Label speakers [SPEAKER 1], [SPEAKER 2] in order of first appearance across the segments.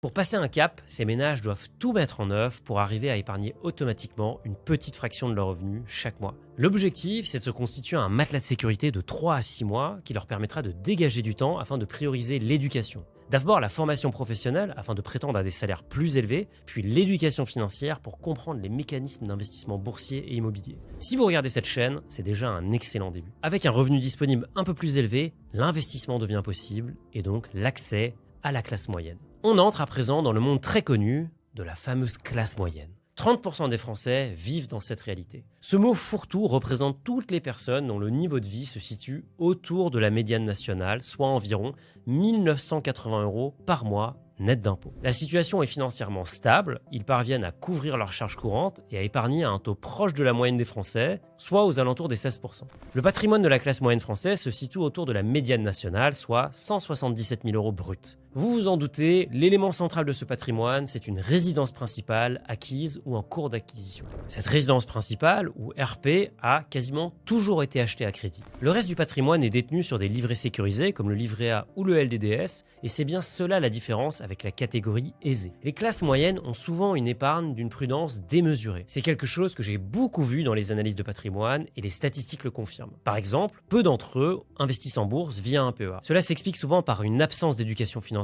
[SPEAKER 1] Pour passer un cap, ces ménages doivent tout mettre en œuvre pour arriver à épargner automatiquement une petite fraction de leur revenu chaque mois. L'objectif, c'est de se constituer un matelas de sécurité de 3 à 6 mois qui leur permettra de dégager du temps afin de prioriser l'éducation. D'abord la formation professionnelle afin de prétendre à des salaires plus élevés, puis l'éducation financière pour comprendre les mécanismes d'investissement boursier et immobilier. Si vous regardez cette chaîne, c'est déjà un excellent début. Avec un revenu disponible un peu plus élevé, l'investissement devient possible et donc l'accès à la classe moyenne. On entre à présent dans le monde très connu de la fameuse classe moyenne. 30% des Français vivent dans cette réalité. Ce mot fourre-tout représente toutes les personnes dont le niveau de vie se situe autour de la médiane nationale, soit environ 1 980 € par mois net d'impôts. La situation est financièrement stable, ils parviennent à couvrir leurs charges courantes et à épargner à un taux proche de la moyenne des Français, soit aux alentours des 16%. Le patrimoine de la classe moyenne française se situe autour de la médiane nationale, soit 177 000 € bruts. Vous vous en doutez, l'élément central de ce patrimoine, c'est une résidence principale acquise ou en cours d'acquisition. Cette résidence principale, ou RP, a quasiment toujours été achetée à crédit. Le reste du patrimoine est détenu sur des livrets sécurisés, comme le livret A ou le LDDS, et c'est bien cela la différence avec la catégorie aisée. Les classes moyennes ont souvent une épargne d'une prudence démesurée. C'est quelque chose que j'ai beaucoup vu dans les analyses de patrimoine, et les statistiques le confirment. Par exemple, peu d'entre eux investissent en bourse via un PEA. Cela s'explique souvent par une absence d'éducation financière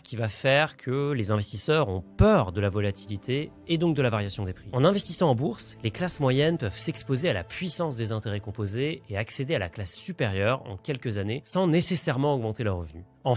[SPEAKER 1] qui va faire que les investisseurs ont peur de la volatilité et donc de la variation des prix. En investissant en bourse, les classes moyennes peuvent s'exposer à la puissance des intérêts composés et accéder à la classe supérieure en quelques années sans nécessairement augmenter leurs revenus.